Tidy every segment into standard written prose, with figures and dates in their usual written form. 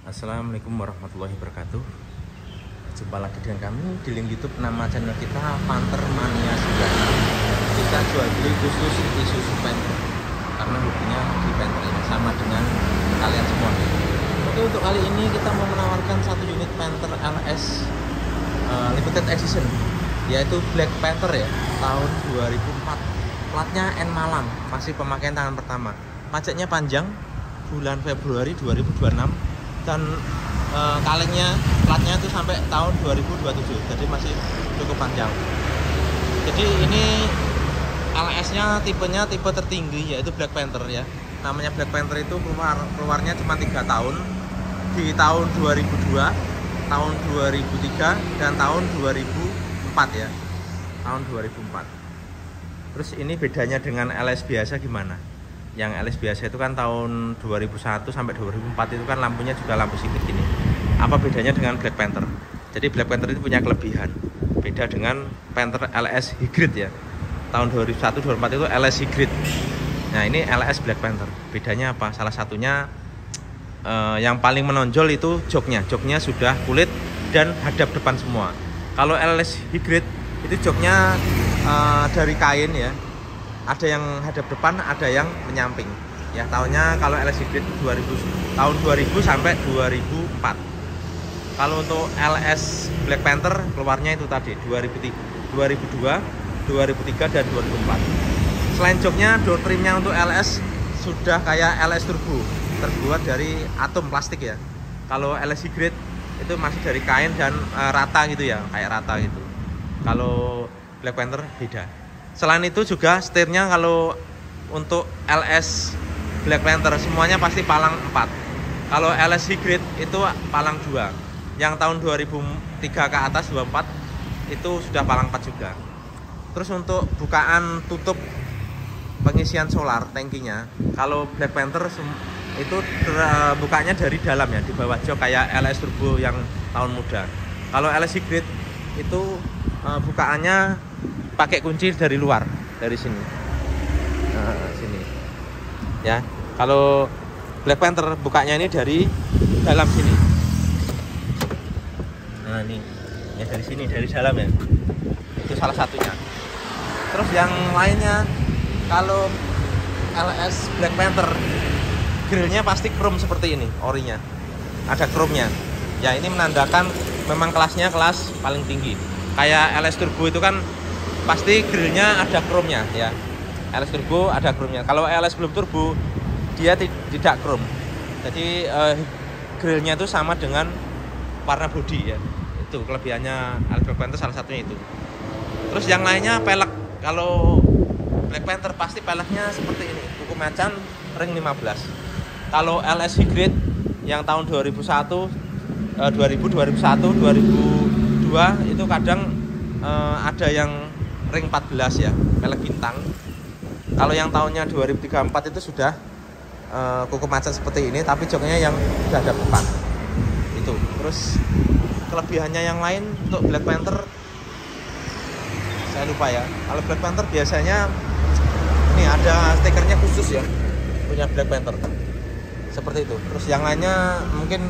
Assalamualaikum warahmatullahi wabarakatuh. Jumpa lagi dengan kami di link YouTube. Nama channel kita Panther Mania 96. Kita jual beli khusus Isuzu Panther karena hobinya di Panther ini sama dengan kalian semua. Oke, untuk kali ini kita mau menawarkan satu unit Panther LS Limited Edition, yaitu Black Panther ya, tahun 2004. Platnya N Malang, masih pemakaian tangan pertama. Pajaknya panjang, bulan Februari 2026. Dan kalengnya platnya itu sampai tahun 2027, jadi masih cukup panjang. Jadi ini LS-nya tipenya tipe tertinggi, yaitu Black Panther ya. Namanya Black Panther itu keluarnya cuma 3 tahun, di tahun 2002, tahun 2003, dan tahun 2004 ya, tahun 2004. Terus ini bedanya dengan LS biasa gimana? Yang LS biasa itu kan tahun 2001 sampai 2004 itu kan lampunya juga lampu sipit gini. Apa bedanya dengan Black Panther? Jadi Black Panther itu punya kelebihan, beda dengan Panther LS Hybrid ya. Tahun 2001 2004 itu LS Hybrid. Nah, ini LS Black Panther. Bedanya apa? Salah satunya yang paling menonjol itu joknya. Joknya sudah kulit dan hadap depan semua. Kalau LS Hybrid itu joknya dari kain ya. Ada yang hadap depan, ada yang menyamping. Ya, tahunnya kalau LS Hybrid 2000, tahun 2000 sampai 2004. Kalau untuk LS Black Panther keluarnya itu tadi 2002, 2003 dan 2004. Selain joknya, door trimnya untuk LS sudah kayak LS Turbo, terbuat dari atom plastik ya. Kalau LS Hybrid itu masih dari kain dan rata gitu ya, kayak rata gitu. Kalau Black Panther beda. Selain itu juga setirnya kalau untuk LS Black Panther semuanya pasti palang 4. Kalau LS Hybrid itu palang 2. Yang tahun 2003 ke atas 24 itu sudah palang 4 juga. Terus untuk bukaan tutup pengisian solar tangkinya, kalau Black Panther itu bukanya dari dalam ya, di bawah jok kayak LS Turbo yang tahun muda. Kalau LS Hybrid itu bukaannya pakai kunci dari luar, dari sini. Nah, sini. Ya. Kalau Black Panther bukanya ini dari dalam sini. Nah, ini. Ya dari sini, dari dalam ya. Itu salah satunya. Terus yang lainnya, kalau LS Black Panther grillnya pasti chrome seperti ini, orinya. Ada chrome-nya. Ya, ini menandakan memang kelasnya kelas paling tinggi. Kayak LS Turbo itu kan pasti grillnya ada chrome-nya ya. LS Turbo ada chrome-nya. Kalau LS belum turbo dia tidak chrome. Jadi grillnya itu sama dengan warna bodi ya. Itu kelebihannya LS Black Panther, salah satunya itu. Terus yang lainnya pelek. Kalau Black Panther pasti peleknya seperti ini, kuku macan ring 15. Kalau LS Hybrid yang tahun 2001, 2001, 2002 itu kadang ada yang ring 14 ya, pelek bintang. Kalau yang tahunnya 2003-2004 itu sudah kuku macan seperti ini, tapi joknya yang sudah ada depan. Itu. Terus kelebihannya yang lain untuk Black Panther saya lupa ya. Kalau Black Panther biasanya ini ada stikernya khusus ya, punya Black Panther. Seperti itu. Terus yang lainnya mungkin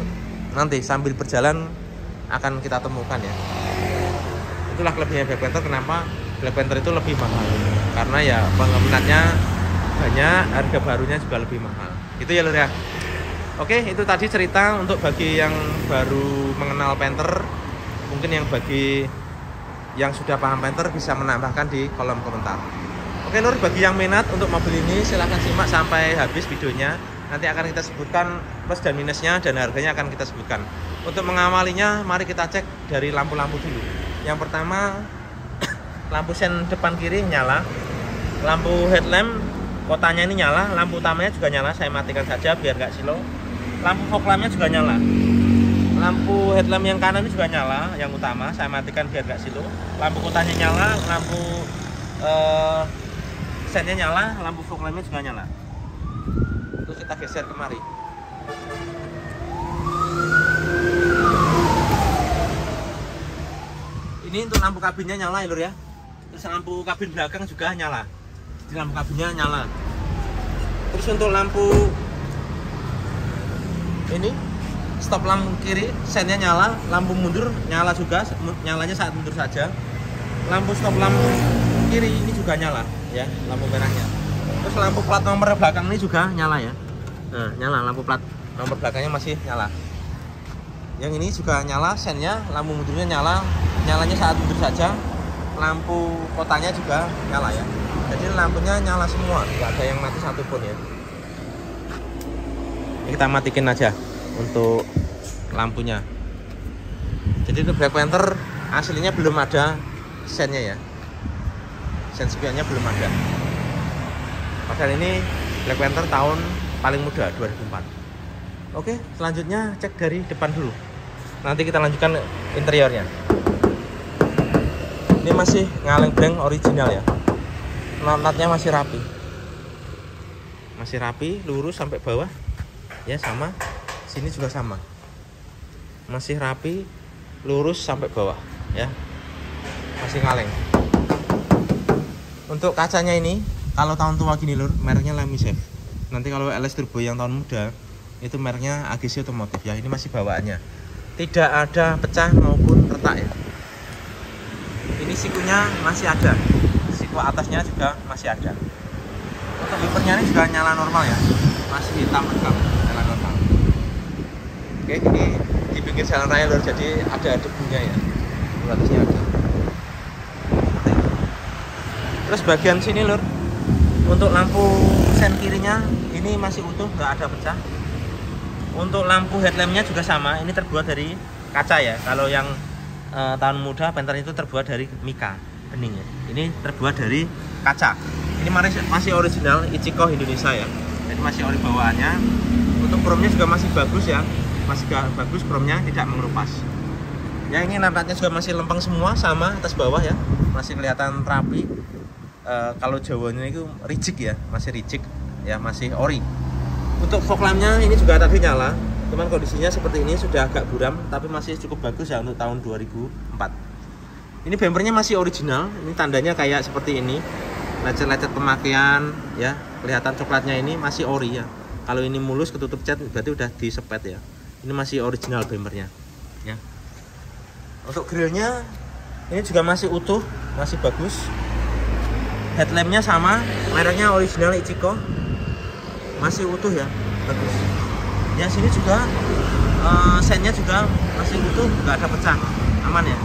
nanti sambil berjalan akan kita temukan ya. Itulah kelebihannya Black Panther. Kenapa Black Panther itu lebih mahal, karena ya peminatnya banyak, harga barunya juga lebih mahal. Itu ya lur ya. Oke, itu tadi cerita untuk bagi yang baru mengenal Panther. Mungkin yang bagi yang sudah paham Panther bisa menambahkan di kolom komentar. Oke lur, bagi yang minat untuk mobil ini silahkan simak sampai habis videonya. Nanti akan kita sebutkan plus dan minusnya dan harganya akan kita sebutkan. Untuk mengawalinya, mari kita cek dari lampu-lampu dulu. Yang pertama, lampu sen depan kiri nyala, lampu headlamp kotanya ini nyala, lampu utamanya juga nyala. Saya matikan saja biar nggak silau. Lampu fog lampnya juga nyala, lampu headlamp yang kanan ini juga nyala, yang utama saya matikan biar nggak silau. Lampu kotanya nyala, lampu sennya nyala, lampu fog lampnya juga nyala. Terus kita geser kemari. Ini untuk lampu kabinnya nyala ya lur ya. Terus lampu kabin belakang juga nyala. Jadi lampu kabinnya nyala. Terus untuk lampu ini stop lampu kiri sennya nyala, lampu mundur nyala juga, nyalanya saat mundur saja. Lampu stop lampu kiri ini juga nyala ya, lampu merahnya. Terus lampu plat nomor belakang ini juga nyala ya. Nah, nyala lampu plat nomor belakangnya masih nyala. Yang ini juga nyala sennya, lampu mundurnya nyala, nyalanya saat mundur saja. Lampu kotanya juga nyala ya. Jadi lampunya nyala semua, nggak ada yang mati satupun ya. Ini kita matikan aja untuk lampunya. Jadi itu Black Panther aslinya belum ada sennya ya, sen spionnya belum ada. Padahal ini Black Panther tahun paling muda 2004. Oke, selanjutnya cek dari depan dulu. Nanti kita lanjutkan interiornya. Ini masih ngaleng blank original ya. Not-notnya masih rapi. Masih rapi, lurus sampai bawah. Ya sama. Sini juga sama. Masih rapi, lurus sampai bawah ya. Masih ngaleng. Untuk kacanya ini kalau tahun tua gini lur, mereknya Lamisafe. Nanti kalau LS Turbo yang tahun muda itu mereknya AGC Otomotif ya. Ini masih bawaannya. Tidak ada pecah maupun retak ya. Ini sikunya masih ada. Siku atasnya juga masih ada. Untuk wipernya ini juga nyala normal ya. Masih hitam regam, nyala normal. Oke, ini di pinggir jalan raya lur, jadi ada debunya ya. Di atasnya ada. Terus bagian sini lur, untuk lampu sen kirinya ini masih utuh, nggak ada pecah. Untuk lampu headlampnya juga sama, ini terbuat dari kaca ya. Kalau yang tahun muda Panther itu terbuat dari mika bening ya. Ini terbuat dari kaca. Ini masih original Ichiko Indonesia ya. Jadi masih ori bawaannya. Untuk chrome-nya juga masih bagus ya. Masih bagus, chrome-nya tidak mengerupas. Ya ini nampaknya juga masih lempeng semua, sama atas bawah ya. Masih kelihatan rapi. Kalau Jawanya itu rigid ya, masih rigid ya, masih ori. Untuk fog lamp-nya ini juga tadi nyala, cuman kondisinya seperti ini, sudah agak buram, tapi masih cukup bagus ya untuk tahun 2004. Ini bumpernya masih original, ini tandanya kayak seperti ini, lecet-lecet pemakaian ya, kelihatan coklatnya ini masih ori ya. Kalau ini mulus ketutup cat berarti udah disepet ya. Ini masih original bumpernya ya. Untuk grillnya ini juga masih utuh, masih bagus. Headlampnya sama, mereknya original Ichiko, masih utuh ya, bagus. Ya sini juga sennya juga masih utuh, nggak ada pecah, aman ya.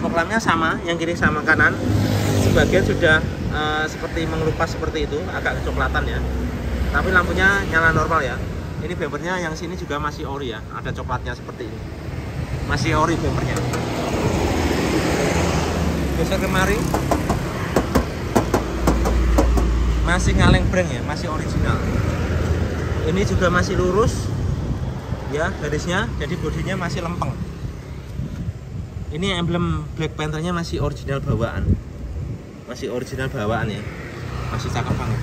Fog lampnya sama, yang kiri sama kanan, sebagian sudah seperti mengelupas seperti itu, agak kecoklatan ya. Tapi lampunya nyala normal ya. Ini bumpernya yang sini juga masih ori ya, ada coklatnya seperti ini, masih ori bumpernya. Geser kemari. Masih ngaleng breng ya, masih original. Ini juga masih lurus ya garisnya, jadi bodinya masih lempeng. Ini emblem Black Panther-nya masih original bawaan. Masih original bawaan ya. Masih cakep banget.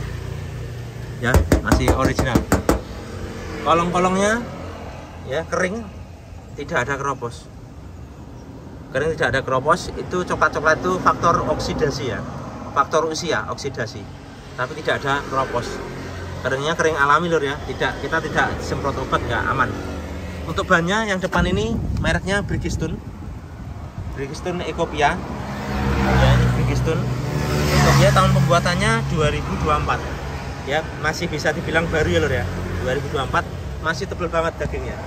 Ya, masih original. Kolong-kolongnya ya kering, tidak ada keropos. Kering, tidak ada keropos, itu coklat-coklat itu faktor oksidasi ya. Faktor usia, oksidasi. Tapi tidak ada keropos. Keringnya kering alami lur ya, kita tidak semprot obat, nggak aman. Untuk bannya yang depan ini mereknya Bridgestone Ecopia ya, ini Bridgestone Ecopia, tahun pembuatannya 2024 ya, masih bisa dibilang baru ya lur ya. 2024 masih tebal banget dagingnya.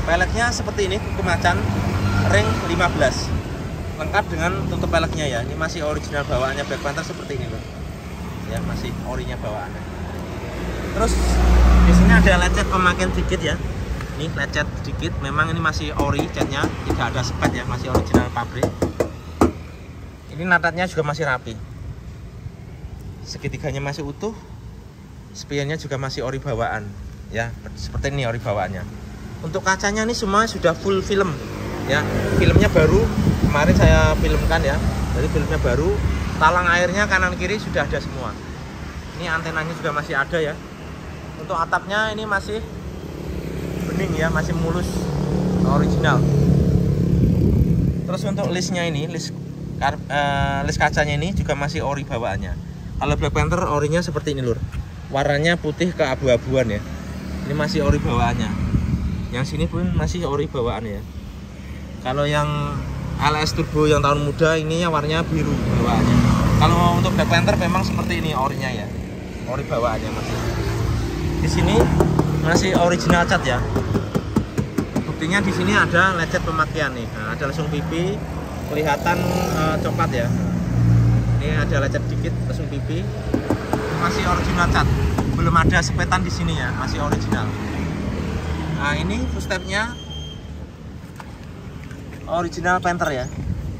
Peleknya seperti ini, kuku macan ring 15 lengkap dengan tutup peleknya ya. Ini masih original bawaannya Black Panther seperti ini lur ya, masih orinya bawaannya. Terus di sini ada lecet pemakaian sedikit ya. Ini lecet sedikit, memang ini masih ori catnya, tidak ada spet ya, masih original pabrik. Ini natatnya juga masih rapi. Segitiganya masih utuh. Spionnya juga masih ori bawaan ya, seperti ini ori bawaannya. Untuk kacanya ini semua sudah full film ya. Filmnya baru, kemarin saya filmkan ya. Jadi filmnya baru. Talang airnya kanan kiri sudah ada semua. Ini antenanya juga masih ada ya. Untuk atapnya ini masih bening ya, masih mulus, original. Terus untuk listnya ini, list kacanya ini juga masih ori bawaannya. Kalau Black Panther orinya seperti ini lur, warnanya putih ke abu-abuan ya. Ini masih ori bawaannya. Yang sini pun masih ori bawaan ya. Kalau yang LS Turbo yang tahun muda ini warnanya biru bawaannya. Kalau untuk Black Panther memang seperti ini orinya ya. Ori bawaannya masih. Di sini masih original cat ya. Buktinya di sini ada lecet pemakaian nih. Nah, ada lesung pipi, kelihatan coklat ya. Ini ada lecet dikit lesung pipi. Masih original cat. Belum ada sepetan di sini ya, masih original. Nah, ini footstepnya original Panther ya.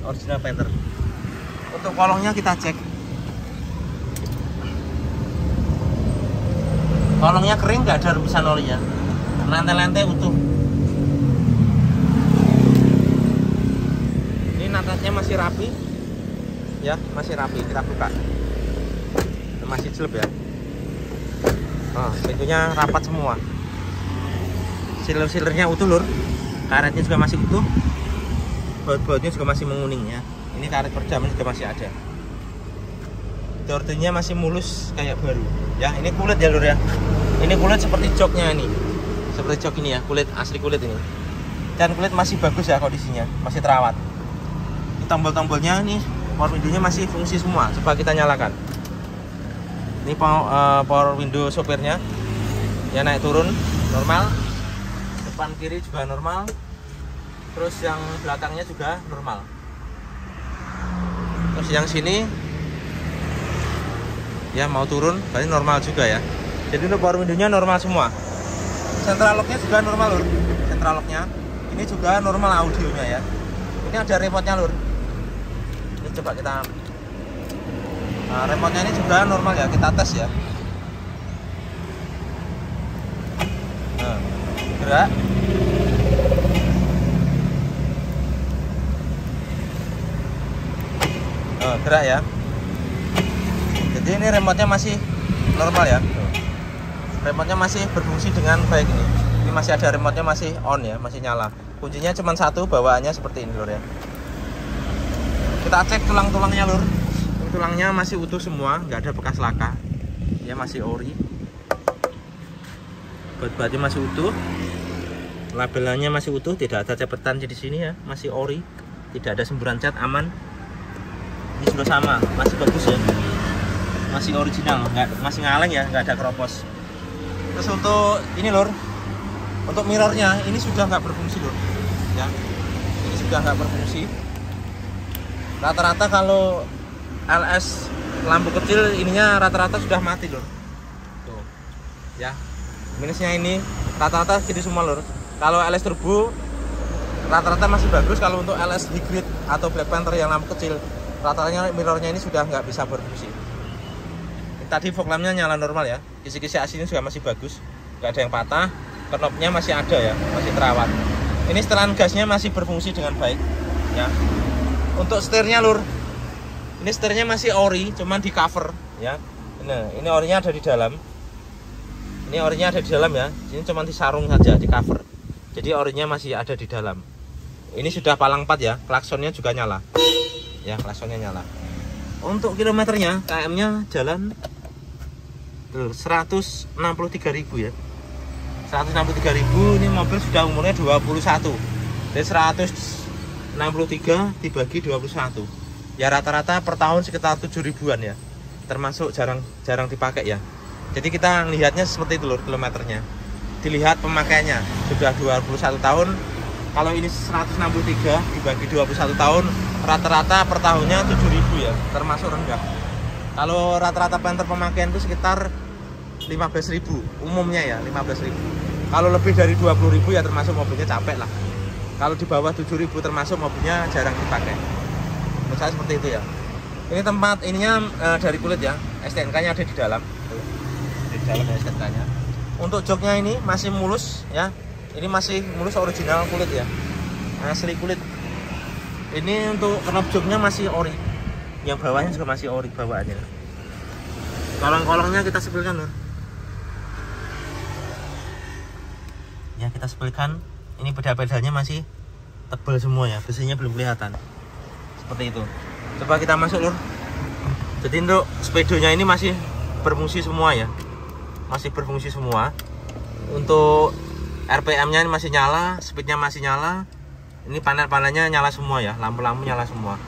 Original Panther. Untuk kolongnya kita cek. Kolongnya kering, nggak ada rembesan olinya. Lantai-lantai utuh. Ini natatnya masih rapi. Ya, masih rapi. Kita buka. Masih jelek ya. Oh, pintunya rapat semua. Sealer-sealernya utuh lur. Karetnya juga masih utuh. Baut-bautnya juga masih menguning ya. Ini karet peredaman juga masih ada. Tortinya masih mulus kayak baru. Ya, ini kulit ya lur ya. Ini kulit seperti joknya ini. Seperti jok ini ya, kulit asli kulit ini. Dan kulit masih bagus ya kondisinya, masih terawat. Tombol-tombolnya nih, power window-nya masih fungsi semua. Coba kita nyalakan. Ini power window sopirnya. Ya naik turun normal. Depan kiri juga normal, terus yang belakangnya juga normal, terus yang sini ya mau turun berarti normal juga ya. Jadi untuk power window-nya normal semua. Central lock-nya juga normal lur. Central lock-nya ini juga normal audionya ya. Ini ada remote-nya lur. Ini coba kita remote-nya ini juga normal ya, kita tes ya. Nah, gerak. Gerak ya. Jadi ini remote-nya masih normal ya. Remote-nya masih berfungsi dengan baik ini. Ini masih ada remote-nya masih on ya, masih nyala. Kuncinya cuma satu, bawaannya seperti ini lur ya. Kita cek tulang-tulangnya lur. Tulangnya masih utuh semua, nggak ada bekas laka. Ya masih ori. Baut-bautnya masih utuh. Labelannya masih utuh, tidak ada cepetan di sini ya, masih ori. Tidak ada semburan cat, aman. Ini sudah sama, masih bagus ya. Masih original, masih ngaleng ya, nggak ada keropos. Terus untuk ini lur, untuk mirrornya ini sudah nggak berfungsi lur. Ya, ini sudah nggak berfungsi. Rata-rata kalau LS lampu kecil ininya rata-rata sudah mati lur. Tuh, ya. Minusnya ini rata-rata gitu semua lur. Kalau LS Turbo rata-rata masih bagus. Kalau untuk LS Hybrid atau Black Panther yang lampu kecil, rata-ratanya mirrornya ini sudah nggak bisa berfungsi. Tadi fog lampnya nyala normal ya. Kisi-kisi aslinya juga masih bagus, nggak ada yang patah. Knopnya masih ada ya, masih terawat. Ini setelan gasnya masih berfungsi dengan baik ya. Untuk setirnya lur, ini setirnya masih ori, cuman di cover ya. Nah, ini orinya ada di dalam. Ini orinya ada di dalam ya. Ini cuma disarung saja, di cover. Jadi orinya masih ada di dalam. Ini sudah palang 4 ya. Klaksonnya juga nyala. Ya, klaksonnya nyala. Untuk kilometernya, KM-nya jalan 163.000 ya. 163.000. Ini mobil sudah umurnya 21. Dari 163 dibagi 21. Ya rata-rata per tahun sekitar 7.000-an ya. Termasuk jarang dipakai ya. Jadi kita lihatnya seperti itu lur kilometernya. Dilihat pemakaiannya sudah 21 tahun. Kalau ini 163 dibagi 21 tahun, rata-rata per tahunnya 7.000 ya, termasuk rendah. Kalau rata-rata Panther pemakaian itu sekitar 15.000 umumnya ya, 15.000. Kalau lebih dari 20.000 ya termasuk mobilnya capek lah. Kalau di bawah 7.000 termasuk mobilnya jarang dipakai. Menurut saya seperti itu ya. Ini tempat ininya dari kulit ya, STNK-nya ada di dalam. Di dalam STNK-nya. Untuk joknya ini masih mulus ya. Ini masih mulus original kulit ya, asli kulit. Ini untuk knop joknya masih ori. Yang bawahnya juga masih ori bawaannya. Kolong-kolongnya kita sepilkan lur. Ya kita sepilkan. Ini pedal-pedalnya masih tebal semua ya, besinya belum kelihatan. Seperti itu. Coba kita masuk lur. Jadi untuk sepedonya ini masih berfungsi semua ya, masih berfungsi semua. Untuk RPM-nya masih nyala, speednya masih nyala. Ini panel-panelnya nyala semua ya, lampu-lampu nyala semua.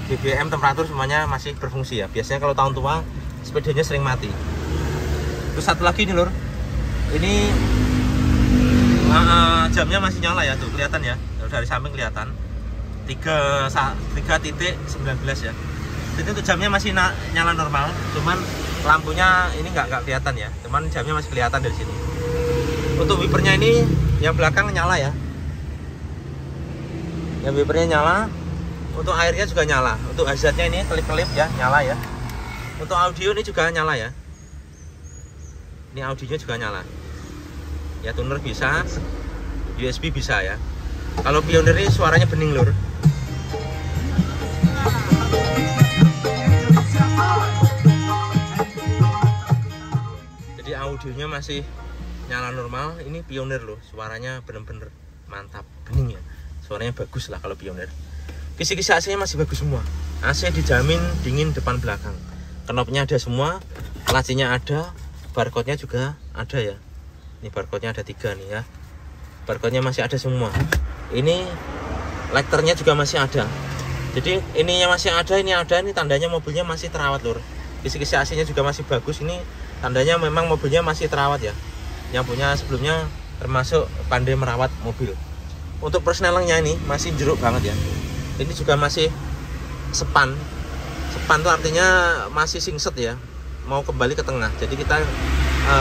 BBM, temperatur semuanya masih berfungsi ya. Biasanya kalau tahun tua sepedanya sering mati. Terus satu lagi nih lur, ini jamnya masih nyala ya, tuh kelihatan ya, dari samping kelihatan 3.19 ya. Jadi untuk jamnya masih nyala normal, cuman lampunya ini nggak kelihatan ya, cuman jamnya masih kelihatan dari sini. Untuk wipernya ini yang belakang nyala ya, yang wipernya nyala. Untuk airnya juga nyala. Untuk hazardnya ini kelip-kelip ya, nyala ya. Untuk audio ini juga nyala ya. Ini audionya juga nyala. Ya, tuner bisa, USB bisa ya. Kalau Pioneer ini suaranya bening lur. Jadi audionya masih nyala normal. Ini Pioneer loh, suaranya bener-bener mantap, bening ya. Suaranya bagus lah kalau Pioneer. Kisi-kisi AC-nya masih bagus semua. AC dijamin dingin depan belakang. Knopnya ada semua, lacinya ada, barcode-nya juga ada ya. Ini barcode-nya ada 3 nih ya. Barcode-nya masih ada semua. Ini lighternya juga masih ada. Jadi ininya masih ada, ini ada, ini tandanya mobilnya masih terawat lur. Kisi-kisi AC-nya juga masih bagus. Ini tandanya memang mobilnya masih terawat ya. Yang punya sebelumnya termasuk pandai merawat mobil. Untuk persnelingnya ini masih jeruk banget ya. Ini juga masih sepan. Sepan itu artinya masih singset ya, mau kembali ke tengah. Jadi kita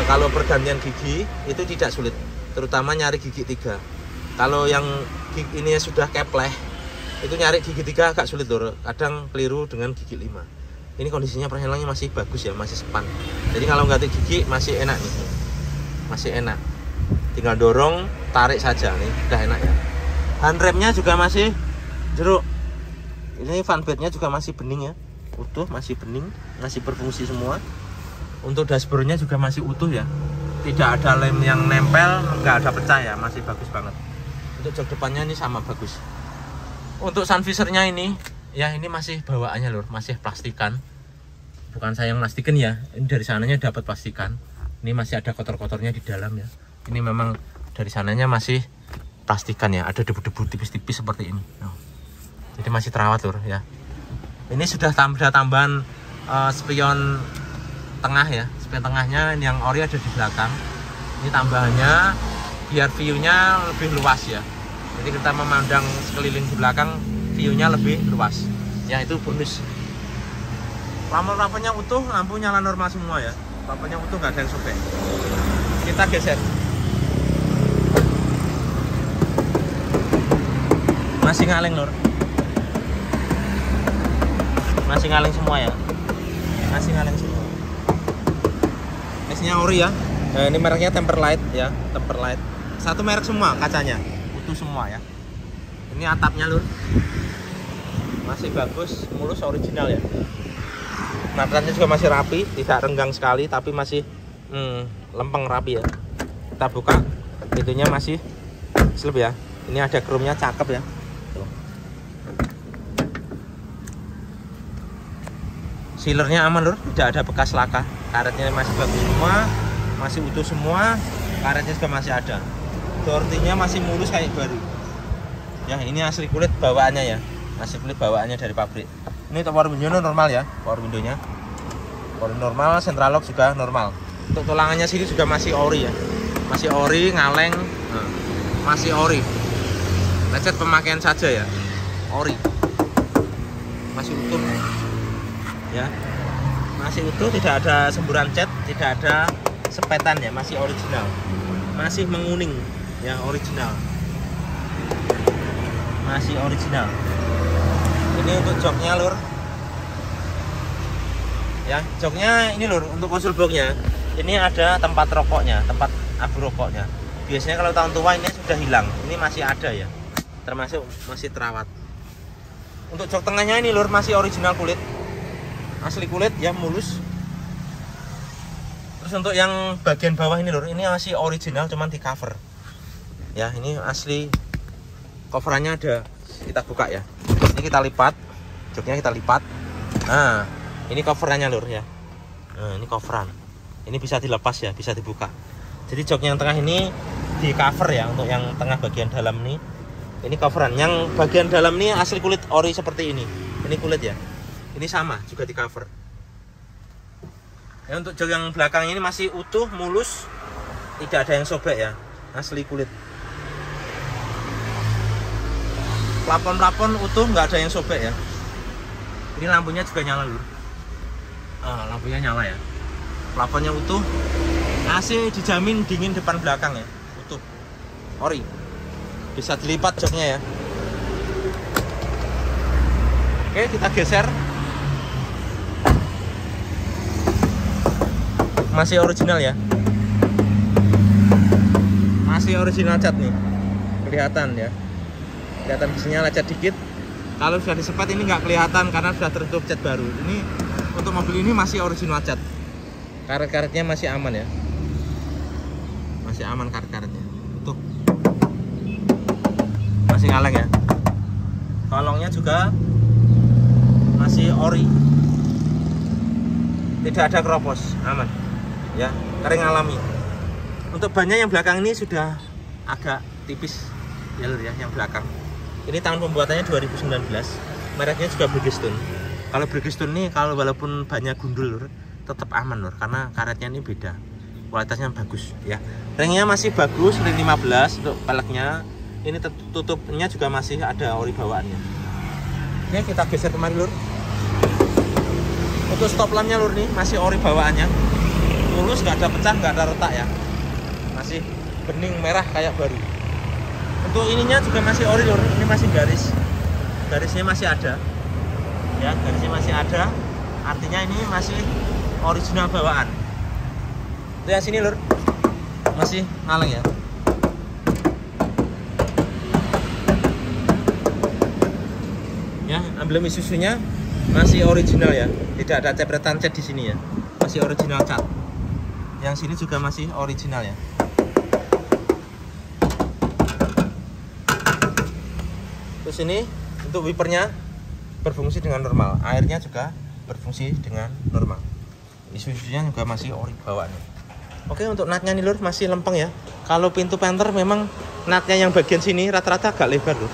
kalau pergantian gigi itu tidak sulit, terutama nyari gigi 3. Kalau yang gigi ini sudah kepleh, itu nyari gigi 3 agak sulit lho. Kadang keliru dengan gigi 5. Ini kondisinya persnelingnya masih bagus ya, masih sepan. Jadi kalau ganti gigi masih enak nih, masih enak. Tinggal dorong, tarik saja nih, udah enak ya. Handremnya juga masih jeruk. Ini fanbed-nya juga masih bening ya, utuh, masih bening, masih berfungsi semua. Untuk dashboardnya juga masih utuh ya, tidak ada lem yang nempel, nggak ada pecah ya, masih bagus banget. Untuk jok depannya ini sama bagus. Untuk sun visornya ini ya, ini masih bawaannya lur, masih plastikan, bukan saya yang plastikin ya, ini dari sananya dapat plastikan. Ini masih ada kotor-kotornya di dalam ya. Ini memang dari sananya masih plastikan ya, ada debu-debu tipis-tipis seperti ini. Jadi masih terawat lur ya. Ini sudah tambahan spion tengah ya. Spion tengahnya yang ori ada di belakang. Ini tambahannya biar view-nya lebih luas ya. Jadi kita memandang sekeliling di belakang, view-nya lebih luas. Ya itu bonus. Lampu-lampunya utuh, lampu nyala normal semua ya. Lampunya utuh, nggak ada yang sobek. Kita geser. Masih ngaleng lur. Masih ngaleng semua ya, masih ngaleng semua. Esnya ori ya. Nah, ini mereknya Temperlight ya, Temperlight. Satu merek semua, kacanya utuh semua ya. Ini atapnya lur, masih bagus, mulus, original ya. Napsatnya juga masih rapi, tidak renggang sekali, tapi masih lempeng rapi ya. Kita buka, pintunya masih slip ya. Ini ada chrome-nya, cakep ya. Sealernya aman lur, tidak ada bekas laka. Karetnya masih bagus semua, masih utuh semua. Karetnya juga masih ada. Door-nya masih mulus kayak baru. Ya ini asli kulit bawaannya ya, asli kulit bawaannya dari pabrik. Ini power window normal ya, power window-nya. Power normal, central lock juga normal. Untuk tulangannya sini juga masih ori ya, masih ori, ngaleng, masih ori. Lecet pemakaian saja ya, ori. Masih utuh. Ya, masih utuh, tidak ada semburan cat, tidak ada sepetan ya, masih original, masih menguning ya, original, masih original. Ini untuk joknya lur ya, joknya ini lur. Untuk konsul boxnya ini ada tempat rokoknya, tempat abu rokoknya. Biasanya kalau tahun tua ini sudah hilang, ini masih ada ya, termasuk masih terawat. Untuk jok tengahnya ini lur masih original kulit, asli kulit ya, mulus. Terus untuk yang bagian bawah ini lur, ini masih original, cuman di cover ya. Ini asli, coverannya ada, kita buka ya. Ini kita lipat, joknya kita lipat. Nah ini coverannya lur ya. Nah ini coveran, ini bisa dilepas ya, bisa dibuka. Jadi jok yang tengah ini di cover ya untuk yang tengah bagian dalam nih. Ini coveran. Yang bagian dalam nih asli kulit ori seperti ini. Ini kulit ya. Ini sama juga di cover. Ya, untuk jok yang belakang ini masih utuh, mulus, tidak ada yang sobek ya, asli kulit. Plafon utuh, nggak ada yang sobek ya. Ini lampunya juga nyala lur. Lampunya nyala ya. Plafonnya utuh. AC dijamin dingin depan belakang ya, utuh. Ori. Bisa dilipat joknya ya. Oke, kita geser. Masih original ya. Masih original cat nih. Kelihatan ya. Kelihatan bisinya lecet dikit. Kalau sudah disepat ini nggak kelihatan karena sudah tertutup cat baru. Ini untuk mobil ini masih original cat. Karet-karetnya masih aman ya. Masih aman karet-karetnya. Tuh. Masih ngaleng ya. Kolongnya juga masih ori. Tidak ada keropos, aman. Ya, kering alami. Untuk bannya yang belakang ini sudah agak tipis ya lur ya, yang belakang. Ini tahun pembuatannya 2019. Mereknya juga Bridgestone. Kalau Bridgestone nih kalau walaupun banyak gundul lur, tetap aman lur karena karetnya ini beda. Kualitasnya bagus ya. Ringnya masih bagus, ring 15 untuk peleknya. Ini tutupnya juga masih ada ori bawaannya. Oke, kita geser kemari lur. Untuk stop lampnya lur nih masih ori bawaannya. Mulus, nggak ada pecah, nggak ada retak ya. Masih bening merah kayak baru. Untuk ininya juga masih ori lur. Ini masih garisnya masih ada ya, garisnya masih ada, artinya ini masih original bawaan. Itu yang sini lur masih ngaleng ya. Ya, emblem Isuzunya masih original ya, tidak ada cepretan cat di sini ya, masih original cat. Yang sini juga masih original ya. Terus ini untuk wipernya berfungsi dengan normal, airnya juga berfungsi dengan normal. Isuzunya juga masih ori bawaannya. Oke, untuk natnya nih lur masih lempeng ya. Kalau pintu Panther memang natnya yang bagian sini rata-rata agak lebar lur,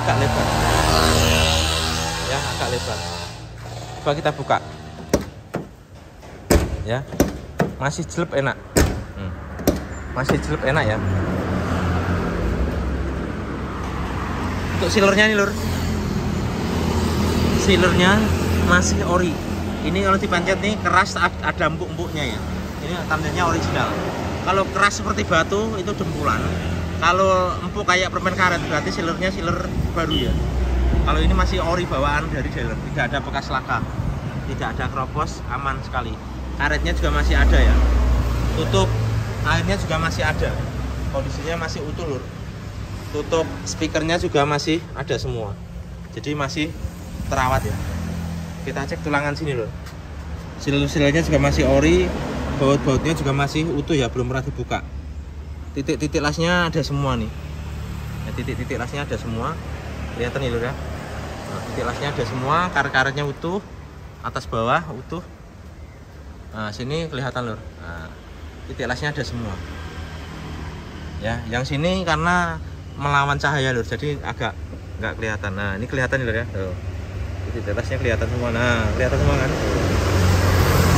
agak lebar ya, agak lebar. Coba kita buka ya, masih jelek enak. Masih jelek enak ya. Untuk sealernya nih lur, sealernya masih ori. Ini kalau dipencet nih keras, ada empuk-empuknya ya. Ini tandanya original. Kalau keras seperti batu itu dempulan. Kalau empuk kayak permen karet berarti sealernya sealer baru ya. Kalau ini masih ori bawaan dari dealer, tidak ada bekas laka, tidak ada keropos, aman sekali. Karetnya juga masih ada ya. Tutup airnya juga masih ada. Kondisinya masih utuh lur. Tutup speakernya juga masih ada semua. Jadi masih terawat ya. Kita cek tulangan sini lur. Sil-silnya juga masih ori. Baut-bautnya juga masih utuh ya, belum pernah dibuka. Titik-titik lasnya ada semua nih ya, titik-titik lasnya ada semua, kelihatan nih lur ya. Nah, titik lasnya ada semua, karet-karetnya utuh, atas bawah utuh. Nah, sini kelihatan lur. Nah, titik lasnya ada semua ya. Yang sini karena melawan cahaya lur, jadi agak nggak kelihatan. Nah, ini kelihatan nih lur ya. Tuh. Titik lasnya kelihatan semua. Nah, kelihatan semua kan.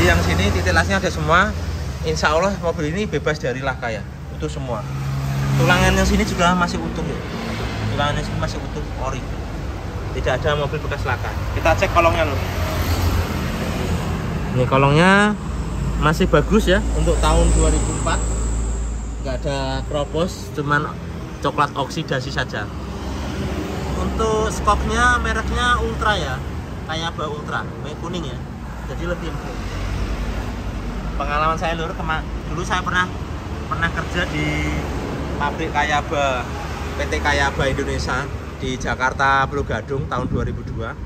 Jadi yang sini titik lasnya ada semua. Insya Allah mobil ini bebas dari laka ya, utuh semua. Tulangan yang sini juga masih utuh ya. Tulangan yang sini masih utuh, ori. Tidak ada mobil bekas laka. Kita cek kolongnya lur. Ini kolongnya masih bagus ya, untuk tahun 2004. Nggak ada keropos, cuman coklat oksidasi saja. Untuk skoknya mereknya Ultra ya, kayak bau Ultra, merek kuning ya, jadi lebih empuk. Pengalaman saya lur, dulu saya pernah kerja di pabrik Kayaba, PT Kayaba Indonesia di Jakarta Pulau Gadung tahun 2002.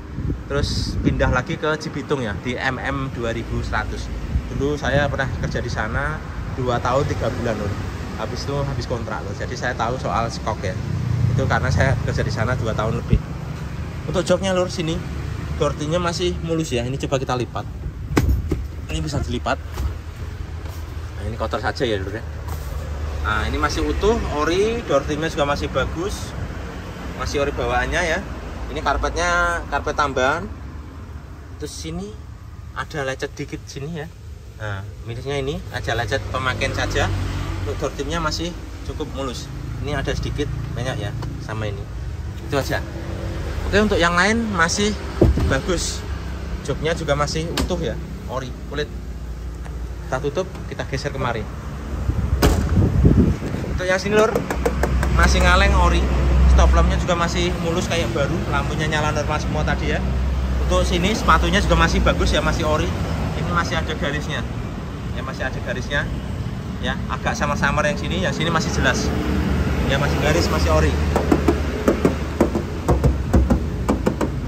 Terus pindah lagi ke Cibitung ya, di MM 2100. Dulu saya pernah kerja di sana 2 tahun 3 bulan lur. Habis itu habis kontrak lur. Jadi saya tahu soal skok ya. Itu karena saya kerja di sana 2 tahun lebih. Untuk joknya lur sini, dortinya masih mulus ya. Ini coba kita lipat. Ini bisa dilipat. Nah, ini kotor saja ya lur ya. Nah ini masih utuh, ori, door trimnya juga masih bagus, masih ori bawaannya ya. Ini karpetnya karpet tambahan. Terus sini ada lecet dikit sini ya. Nah minusnya ini aja lecet pemakaian saja. Untuk door trimnya masih cukup mulus. Ini ada sedikit banyak ya sama ini. Itu aja. Oke, untuk yang lain masih bagus. Joknya juga masih utuh ya, ori, kulit. Kita tutup, kita geser kemari. Untuk yang sini lur, masih ngaleng ori. Stop lampnya juga masih mulus kayak baru. Lampunya nyala normal semua tadi ya. Untuk sini sepatunya juga masih bagus ya, masih ori. Ini masih ada garisnya. Ya masih ada garisnya. Ya, agak samar-samar yang sini masih jelas. Ya masih garis, masih ori.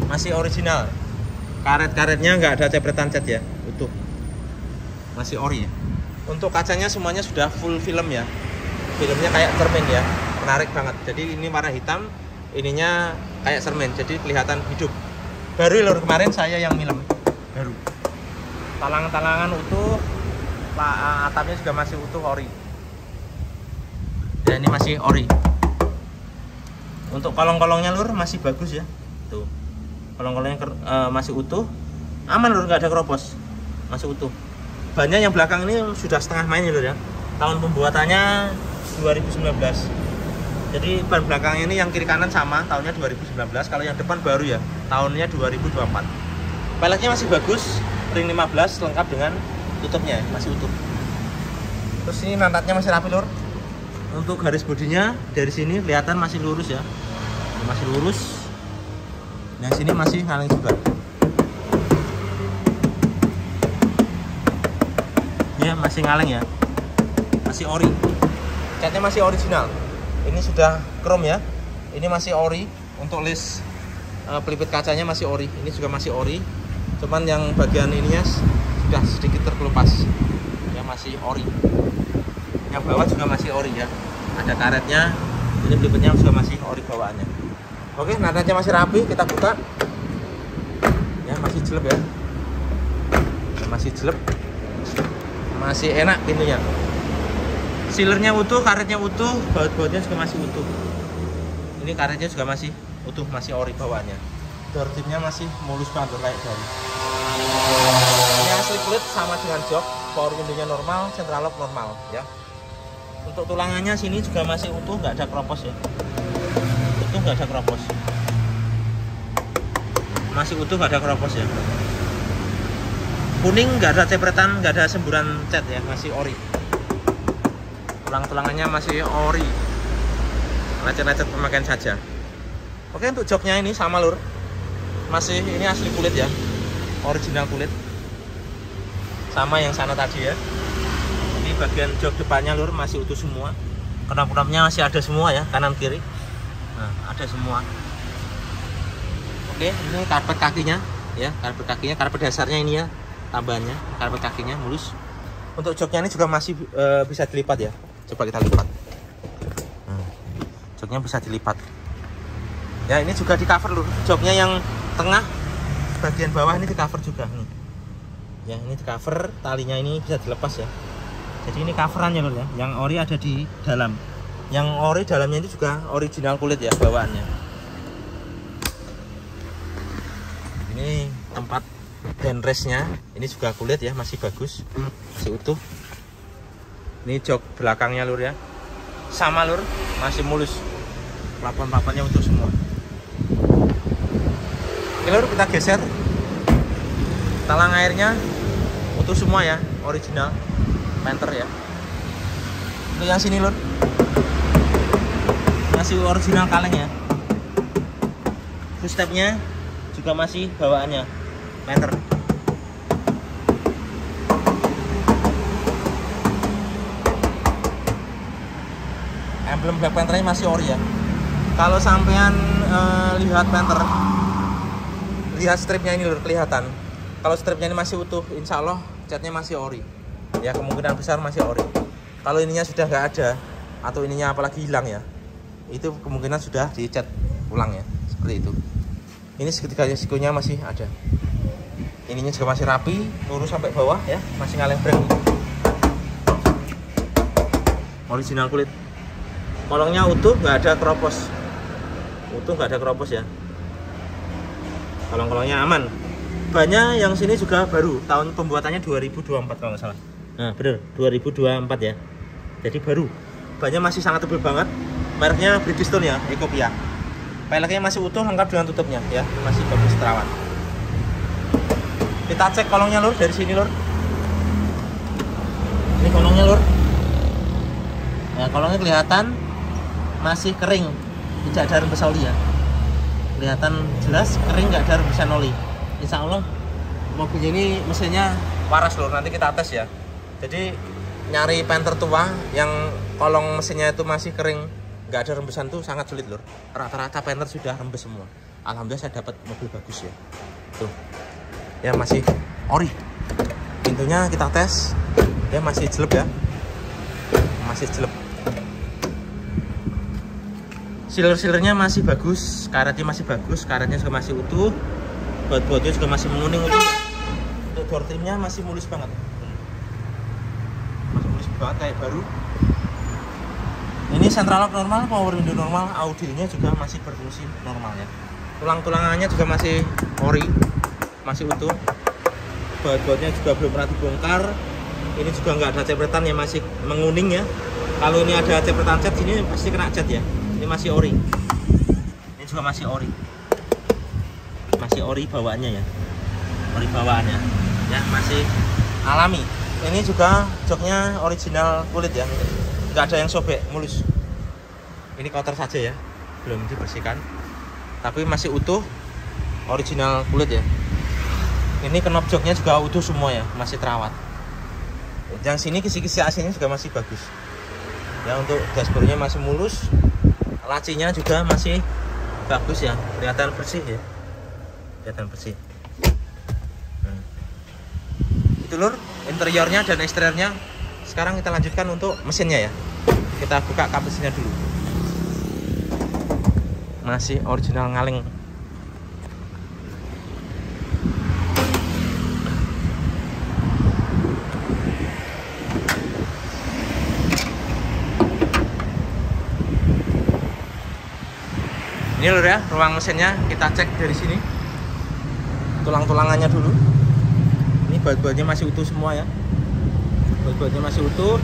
Masih original. Karet-karetnya nggak ada cepretan cat ya, utuh. Masih ori ya. Untuk kacanya semuanya sudah full film ya. Filmnya kayak cermin ya, menarik banget. Jadi ini warna hitam, ininya kayak cermin, jadi kelihatan hidup. Baru lur, kemarin saya yang milem, baru. Talangan-talangan utuh, atapnya juga masih utuh ori. Dan ini masih ori. Untuk kolong-kolongnya lur masih bagus ya, tuh. Kolong-kolongnya masih utuh, aman lur, nggak ada keropos, masih utuh. Bannya yang belakang ini sudah setengah main ya lur ya. Tahun pembuatannya 2019. Jadi ban belakangnya ini yang kiri kanan sama, tahunnya 2019. Kalau yang depan baru ya, tahunnya 2024. Peleknya masih bagus, ring 15 lengkap dengan tutupnya, masih utuh. Terus ini nantatnya masih rapi lur. Untuk garis bodinya dari sini kelihatan masih lurus ya, masih lurus. Yang sini masih ngaleng juga. Ya masih ngaleng ya, masih ori. Catnya masih original. Ini sudah chrome ya. Ini masih ori. Untuk list pelipit kacanya masih ori. Ini juga masih ori. Cuman yang bagian ininya sudah sedikit terkelupas. Ya masih ori. Yang bawah juga masih ori ya. Ada karetnya. Ini pelipitnya juga masih ori bawaannya. Oke, nanatnya masih rapi, kita buka. Ya, masih jelek ya. Masih jelek. Masih enak pintunya. Sealernya utuh, karetnya utuh, baut-bautnya juga masih utuh. Ini karetnya juga masih utuh, masih ori bawaannya. Door trimnya masih mulus banget kayak baru. Ini asli kulit sama dengan jok, power window-nya normal, central lock normal ya. Untuk tulangannya sini juga masih utuh, nggak ada keropos ya. Utuh, nggak ada keropos, masih utuh, nggak ada keropos ya. Kuning, nggak ada cepretan, nggak ada semburan cat ya, masih ori. Tulang-tulangannya masih ori, lecet-lecet pemakaian saja. Oke, untuk joknya ini sama lur, masih ini asli kulit ya, original kulit, sama yang sana tadi ya. Ini bagian jok depannya lur masih utuh semua, kenap-kenapnya masih ada semua ya, kanan kiri. Nah, ada semua. Oke, ini karpet kakinya ya, karpet dasarnya ini ya, tambahannya, karpet kakinya mulus. Untuk joknya ini juga masih bisa dilipat ya. Coba kita lipat. Joknya bisa dilipat. Ya, ini juga di cover lur. Joknya yang tengah bagian bawah ini di cover juga nih. Ya, ini di cover, talinya ini bisa dilepas ya. Jadi ini coverannya lur ya. Yang ori ada di dalam. Yang ori dalamnya ini juga original kulit ya bawaannya. Ini tempat handrestnya, ini juga kulit ya, masih bagus, masih utuh. Ini jok belakangnya lur ya, sama lur, masih mulus, papan-papannya utuh semua. Oke lur, kita geser. Talang airnya utuh semua ya, original Panther ya. Untuk yang sini lur, masih original kaleng ya. Footstepnya juga masih bawaannya Panther. Emblem Black Panther-nya masih ori ya. Kalau sampean lihat Panther, lihat stripnya ini lur, kelihatan. Kalau stripnya ini masih utuh, insya Allah catnya masih ori. Ya kemungkinan besar masih ori. Kalau ininya sudah nggak ada atau ininya apalagi hilang ya, itu kemungkinan sudah dicat ulang ya, seperti itu. Ini segitiga sikunya masih ada. Ininya juga masih rapi, lurus sampai bawah ya, masih ngaleng breng. original kulit. Kolongnya utuh, nggak ada keropos. Utuh, nggak ada keropos ya. Kolong-kolongnya aman. Bannya yang sini juga baru, tahun pembuatannya 2024 kalau nggak salah. Nah bener, 2024 ya. Jadi baru. Bannya masih sangat tebal banget. Mereknya Bridgestone ya, Ecopia. Peleknya masih utuh, lengkap dengan tutupnya ya, masih bagus terawat. Kita cek kolongnya lur, dari sini lur. Ini kolongnya lur. Nah kolongnya kelihatan masih kering, tidak ada rembesan oli ya. Kelihatan jelas kering, nggak ada rembesan oli. Insya Allah mobilnya ini mesinnya waras lur, nanti kita tes ya. Jadi nyari Panther tua yang kolong mesinnya itu masih kering, nggak ada rembesan tuh sangat sulit lur. Rata-rata Panther sudah rembes semua. Alhamdulillah saya dapat mobil bagus ya. Tuh ya masih ori. Pintunya kita tes, ya masih jelek ya, masih jelek. Sealer-sealernya masih bagus, karetnya masih bagus, karetnya juga masih utuh, baut-bautnya juga masih menguning utuh. Untuk door trimnya masih mulus banget, masih mulus banget kayak baru. Ini central lock normal, power window normal, audionya juga masih berfungsi normal ya. Tulang-tulangannya juga masih ori, masih utuh. Baut-bautnya juga belum pernah dibongkar. Ini juga nggak ada cepretan ya, masih menguning ya. Kalau ini ada cepretan cat sini pasti kena cat ya. Ini masih ori. Ini juga masih ori. Masih ori bawaannya ya. Ori bawaannya. Ya masih alami. Ini juga joknya original kulit ya. Nggak ada yang sobek, mulus. Ini kotor saja ya, belum dibersihkan. Tapi masih utuh, original kulit ya. Ini knop joknya juga utuh semua ya, masih terawat. Yang sini kisi-kisi AC-nya juga masih bagus. Ya untuk dashboardnya masih mulus, lacinya juga masih bagus ya, kelihatan bersih ya, kelihatan bersih. Itu lur, interiornya dan eksteriornya. Sekarang kita lanjutkan untuk mesinnya ya. Kita buka kap mesinnya dulu. Masih original ngaling. Ini lur ya, ruang mesinnya kita cek dari sini. Tulang-tulangannya dulu. Ini baut-bautnya masih utuh semua ya. Baut-bautnya masih utuh.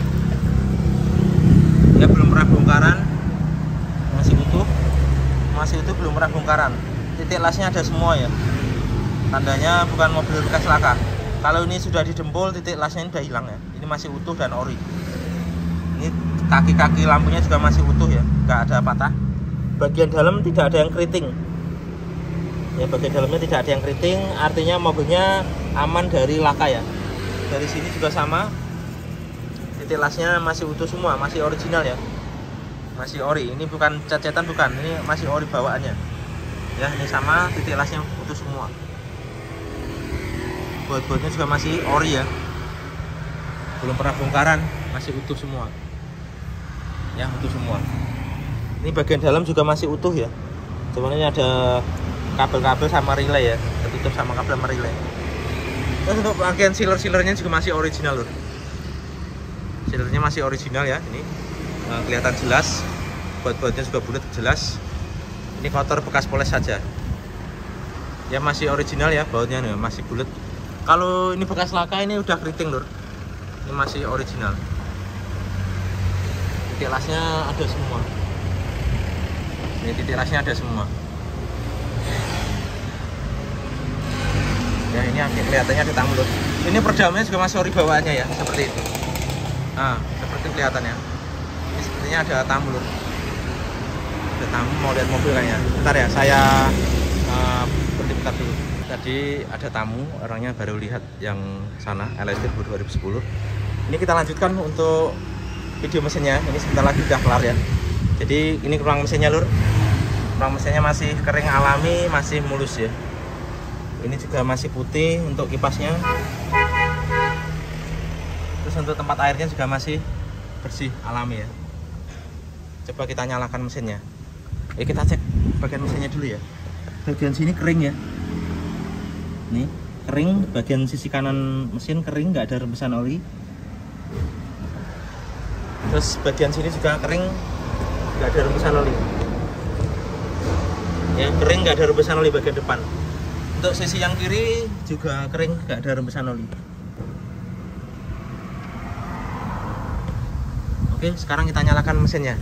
Ya belum pernah bongkaran. Masih utuh. Masih utuh, belum pernah bongkaran. Titik lasnya ada semua ya. Tandanya bukan mobil bekas laka. Kalau ini sudah didempul, titik lasnya ini udah hilang ya. Ini masih utuh dan ori. Ini kaki-kaki lampunya juga masih utuh ya, nggak ada patah. Bagian dalam tidak ada yang keriting ya, bagian dalamnya tidak ada yang keriting, artinya mobilnya aman dari laka ya. Dari sini juga sama, titik lasnya masih utuh semua, masih original ya, masih ori. Ini bukan cat-catan, bukan, ini masih ori bawaannya ya. Ini sama, titik lasnya utuh semua. Baut-bautnya juga masih ori ya, belum pernah bongkaran, masih utuh semua ya, utuh semua. Ini bagian dalam juga masih utuh ya. Cuman ini ada kabel-kabel sama relay ya, tertutup sama kabel sama relay. Terus untuk bagian sealer-sealernya juga masih original lur. Sealernya masih original ya, ini kelihatan jelas. Baut-bautnya juga bulat jelas. Ini kotor bekas poles saja. Ya masih original ya, bautnya nih masih bulat. Kalau ini bekas laka ini udah keriting lur. Ini masih original. Titik lasnya ada semua. Ini titik lasnya ada semua. Ya ini kelihatannya ada tamu lur. Ini perdamnya juga masih ori bawaannya ya, seperti itu. Nah, seperti kelihatannya. Ini sepertinya ada tamu lur. Ada tamu mau lihat mobil kayaknya. Bentar ya, saya berhenti bentar dulu. Tadi ada tamu, orangnya baru lihat yang sana, LSD 2010. Ini kita lanjutkan untuk video mesinnya. Ini sebentar lagi udah kelar ya. Jadi ini ruang mesinnya lur. Ruang mesinnya masih kering alami, masih mulus ya. Ini juga masih putih untuk kipasnya. Terus untuk tempat airnya juga masih bersih alami ya. Coba kita nyalakan mesinnya. Kita cek bagian mesinnya dulu ya. Bagian sini kering ya. Nih kering, bagian sisi kanan mesin kering, nggak ada rembesan oli. Terus bagian sini juga kering, nggak ada rembesan oli. Ya, kering, nggak ada rembesan oli bagian depan. Untuk sisi yang kiri juga kering, nggak ada rembesan oli. Oke, sekarang kita nyalakan mesinnya.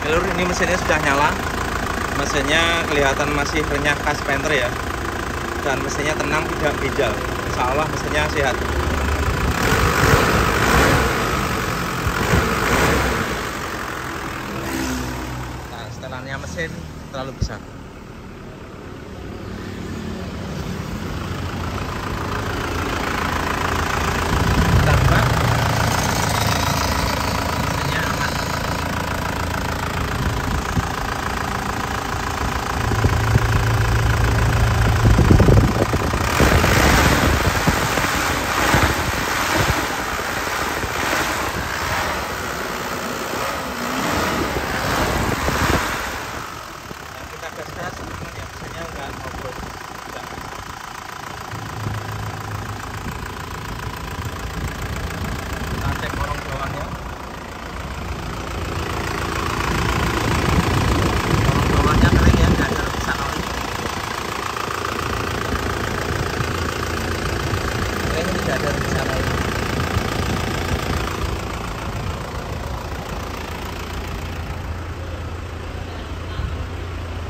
Lur, ini mesinnya sudah nyala. Mesinnya kelihatan masih renyah kas Panther ya. Dan mesinnya tenang, tidak ginjal. Insya Allah mesinnya sehat. Nah, setelannya mesin terlalu besar.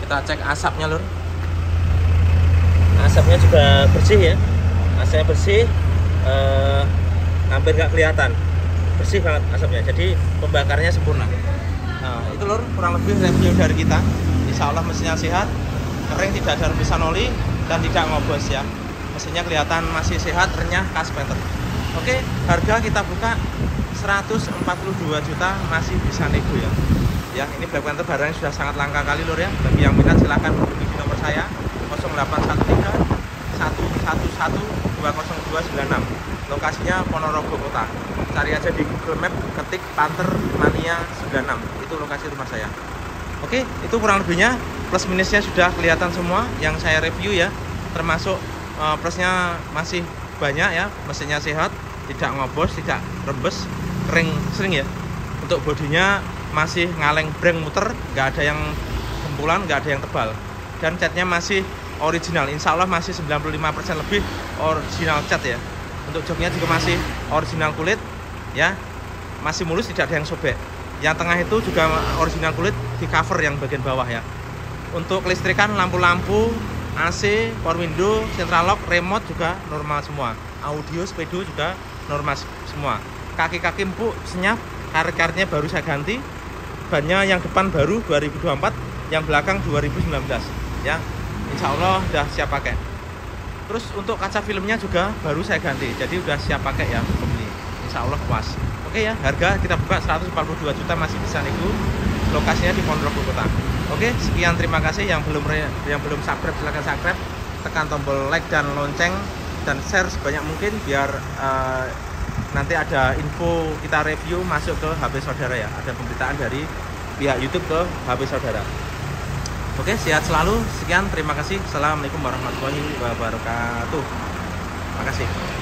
Kita cek asapnya, Lur. Asapnya juga bersih ya. Asapnya bersih, hampir nggak kelihatan. Bersih banget asapnya. Jadi pembakarnya sempurna. Nah, itu Lur, kurang lebih review dari kita. Insya Allah mesinnya sehat, kering, tidak ada rembesan oli, dan tidak ngobos ya. Mesinnya kelihatan masih sehat, renyah, khas Panther. Oke, harga kita buka 142 juta, masih bisa nego ya. Ya, ini Black Panther barangnya sudah sangat langka kali Lur ya. Bagi yang minat silahkan hubungi di nomor saya 0813 111 20296. Lokasinya Ponorogo Kota. Cari aja di Google Map, ketik Panther Mania 96. Itu lokasi rumah saya. Oke, itu kurang lebihnya. Plus minusnya sudah kelihatan semua yang saya review ya. Termasuk plusnya masih banyak ya. Mesinnya sehat, tidak ngobos, tidak rembes, kering sering ya. Untuk bodinya masih ngaleng breng muter, nggak ada yang gempulan, nggak ada yang tebal, dan catnya masih original. Insya Allah masih 95% lebih original cat ya. Untuk joknya juga masih original kulit ya, masih mulus, tidak ada yang sobek. Yang tengah itu juga original kulit, di cover yang bagian bawah ya. Untuk kelistrikan, lampu-lampu, AC, power window, central lock, remote juga normal semua. Audio, speedo juga normal semua. Kaki-kaki empuk, senyap, karet-karetnya baru saya ganti. Bannya yang depan baru 2024, yang belakang 2019 ya. Insya Allah udah siap pakai. Terus untuk kaca filmnya juga baru saya ganti, jadi udah siap pakai ya pembeli. Insya Allah puas. Oke ya, harga kita buka 142 juta, masih bisa nego. Lokasinya di Ponorogo Kota. Oke, sekian, terima kasih. Yang belum subscribe silahkan subscribe, tekan tombol like dan lonceng, dan share sebanyak mungkin biar nanti ada info kita review masuk ke HP saudara ya. Ada pemberitaan dari pihak YouTube ke HP saudara. Oke, sehat selalu. Sekian, terima kasih. Assalamualaikum warahmatullahi wabarakatuh. Terima kasih.